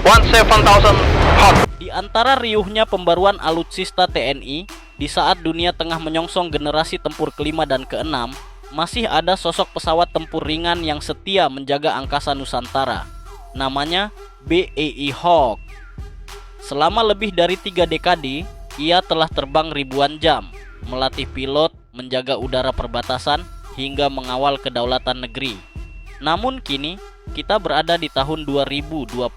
17,000 hot. Di antara riuhnya pembaruan alutsista TNI, di saat dunia tengah menyongsong generasi tempur kelima dan keenam, masih ada sosok pesawat tempur ringan yang setia menjaga angkasa Nusantara. Namanya BAE Hawk. Selama lebih dari 3 dekade, ia telah terbang ribuan jam, melatih pilot, menjaga udara perbatasan, hingga mengawal kedaulatan negeri. Namun kini, kita berada di tahun 2025.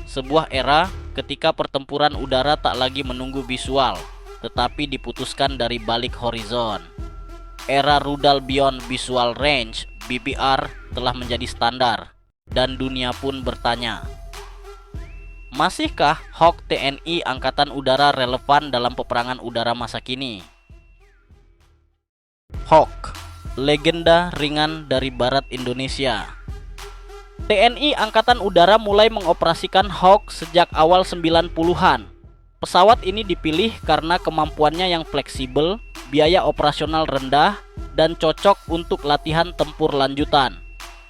Sebuah era ketika pertempuran udara tak lagi menunggu visual, tetapi diputuskan dari balik horizon. Era rudal Beyond Visual Range (BVR) telah menjadi standar, dan dunia pun bertanya, masihkah Hawk TNI Angkatan Udara relevan dalam peperangan udara masa kini? Hawk, legenda ringan dari barat Indonesia. TNI Angkatan Udara mulai mengoperasikan Hawk sejak awal 90-an. Pesawat ini dipilih karena kemampuannya yang fleksibel, biaya operasional rendah, dan cocok untuk latihan tempur lanjutan.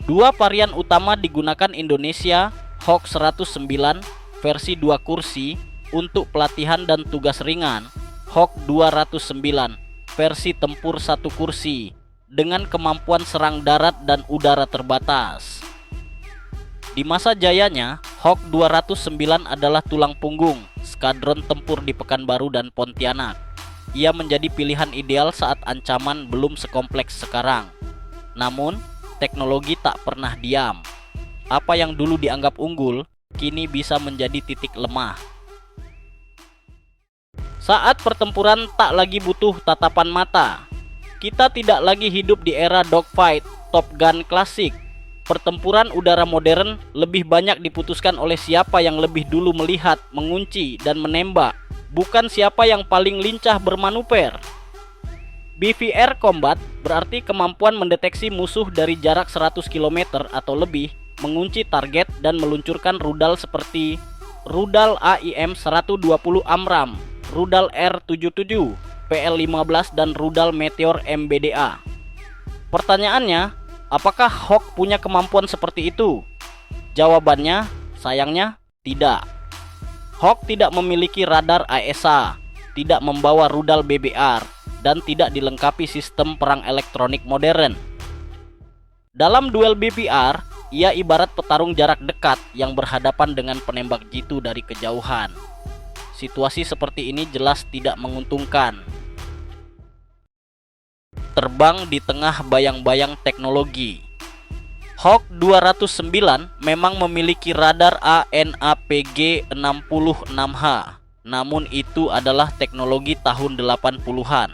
Dua varian utama digunakan Indonesia, Hawk 109 versi 2 kursi untuk pelatihan dan tugas ringan, Hawk 209 versi tempur 1 kursi dengan kemampuan serang darat dan udara terbatas. Di masa jayanya, Hawk 209 adalah tulang punggung skadron tempur di Pekanbaru dan Pontianak. Ia menjadi pilihan ideal saat ancaman belum sekompleks sekarang. Namun, teknologi tak pernah diam. Apa yang dulu dianggap unggul, kini bisa menjadi titik lemah. Saat pertempuran tak lagi butuh tatapan mata, kita tidak lagi hidup di era dogfight, Top Gun klasik. Pertempuran udara modern lebih banyak diputuskan oleh siapa yang lebih dulu melihat, mengunci, dan menembak, bukan siapa yang paling lincah bermanuver. BVR Combat berarti kemampuan mendeteksi musuh dari jarak 100 km atau lebih, mengunci target, dan meluncurkan rudal seperti rudal AIM-120 Amram, rudal R-77, PL-15, dan rudal Meteor MBDA. Pertanyaannya, apakah Hawk punya kemampuan seperti itu? Jawabannya, sayangnya tidak. Hawk tidak memiliki radar AESA, tidak membawa rudal BBR, dan tidak dilengkapi sistem perang elektronik modern. Dalam duel BVR, ia ibarat petarung jarak dekat yang berhadapan dengan penembak jitu dari kejauhan. Situasi seperti ini jelas tidak menguntungkan. Terbang di tengah bayang-bayang teknologi. Hawk 209 memang memiliki radar ANAPG-66H, namun itu adalah teknologi tahun 80-an.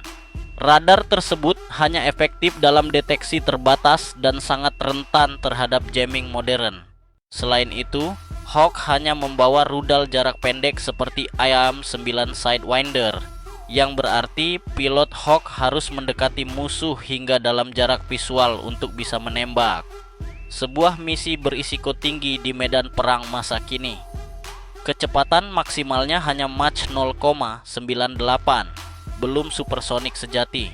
Radar tersebut hanya efektif dalam deteksi terbatas dan sangat rentan terhadap jamming modern. Selain itu, Hawk hanya membawa rudal jarak pendek seperti IM-9 Sidewinder, yang berarti pilot Hawk harus mendekati musuh hingga dalam jarak visual untuk bisa menembak. Sebuah misi berisiko tinggi di medan perang masa kini. Kecepatan maksimalnya hanya Mach 0,98, belum supersonik sejati.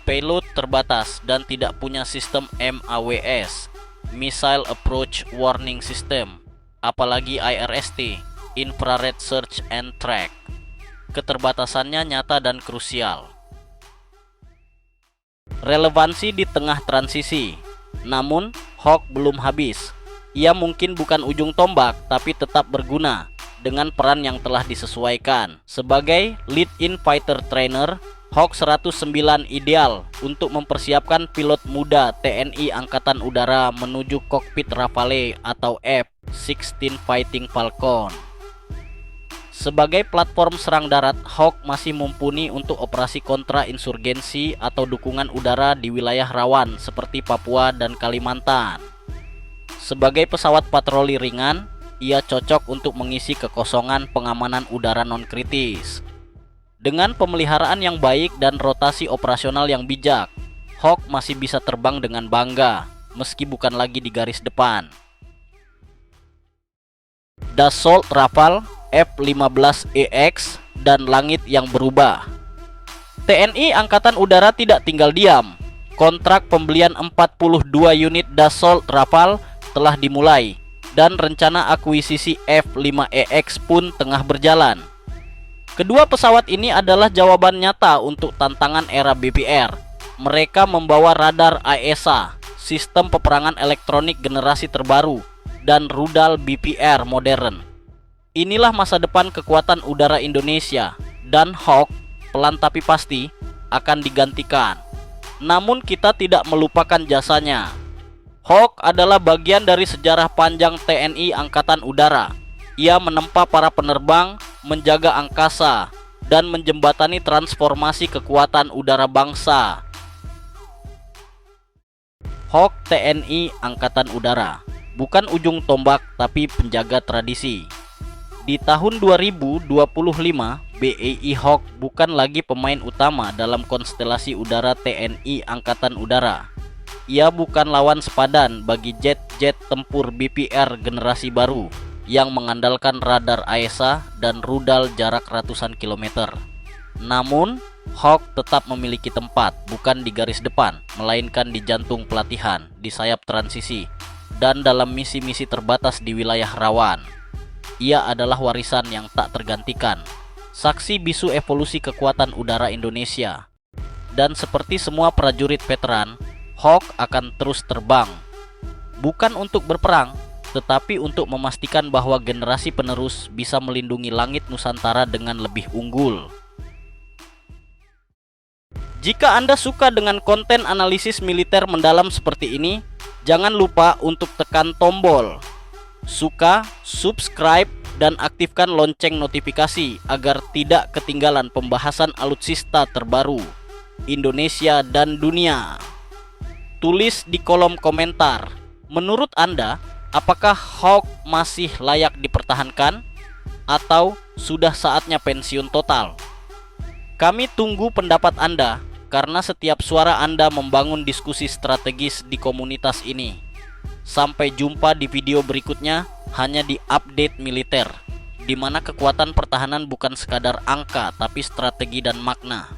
Payload terbatas dan tidak punya sistem MAWS, Missile Approach Warning System, apalagi IRST, Infrared Search and Track. Keterbatasannya nyata dan krusial. Relevansi di tengah transisi. Namun, Hawk belum habis. Ia mungkin bukan ujung tombak, tapi tetap berguna dengan peran yang telah disesuaikan. Sebagai lead-in fighter trainer, Hawk 109 ideal untuk mempersiapkan pilot muda TNI Angkatan Udara menuju kokpit Rafale atau F-16 Fighting Falcon. Sebagai platform serang darat, Hawk masih mumpuni untuk operasi kontra insurgensi atau dukungan udara di wilayah rawan seperti Papua dan Kalimantan. Sebagai pesawat patroli ringan, ia cocok untuk mengisi kekosongan pengamanan udara non-kritis. Dengan pemeliharaan yang baik dan rotasi operasional yang bijak, Hawk masih bisa terbang dengan bangga, meski bukan lagi di garis depan. Dassault Rafale F-15EX dan langit yang berubah. TNI Angkatan Udara tidak tinggal diam. Kontrak pembelian 42 unit Dassault Rafale telah dimulai dan rencana akuisisi F-5EX pun tengah berjalan. Kedua pesawat ini adalah jawaban nyata untuk tantangan era BPR. Mereka membawa radar AESA, sistem peperangan elektronik generasi terbaru, dan rudal BPR modern. Inilah masa depan kekuatan udara Indonesia, dan Hawk, pelan tapi pasti, akan digantikan. Namun kita tidak melupakan jasanya. Hawk adalah bagian dari sejarah panjang TNI Angkatan Udara. Ia menempa para penerbang, menjaga angkasa, dan menjembatani transformasi kekuatan udara bangsa. Hawk TNI Angkatan Udara bukan ujung tombak tapi penjaga tradisi. Di tahun 2025, BAI Hawk bukan lagi pemain utama dalam konstelasi udara TNI Angkatan Udara. Ia bukan lawan sepadan bagi jet-jet tempur BPR generasi baru yang mengandalkan radar AESA dan rudal jarak ratusan kilometer. Namun, Hawk tetap memiliki tempat bukan di garis depan, melainkan di jantung pelatihan, di sayap transisi, dan dalam misi-misi terbatas di wilayah rawan. Ia adalah warisan yang tak tergantikan, saksi bisu evolusi kekuatan udara Indonesia. Dan seperti semua prajurit veteran, Hawk akan terus terbang, bukan untuk berperang, tetapi untuk memastikan bahwa generasi penerus bisa melindungi langit Nusantara dengan lebih unggul. Jika Anda suka dengan konten analisis militer mendalam seperti ini, jangan lupa untuk tekan tombol suka, subscribe, dan aktifkan lonceng notifikasi agar tidak ketinggalan pembahasan alutsista terbaru Indonesia dan dunia. Tulis di kolom komentar, menurut Anda, apakah Hawk masih layak dipertahankan atau sudah saatnya pensiun total? Kami tunggu pendapat Anda karena setiap suara Anda membangun diskusi strategis di komunitas ini. Sampai jumpa di video berikutnya hanya di Update Militer, di mana kekuatan pertahanan bukan sekadar angka tapi strategi dan makna.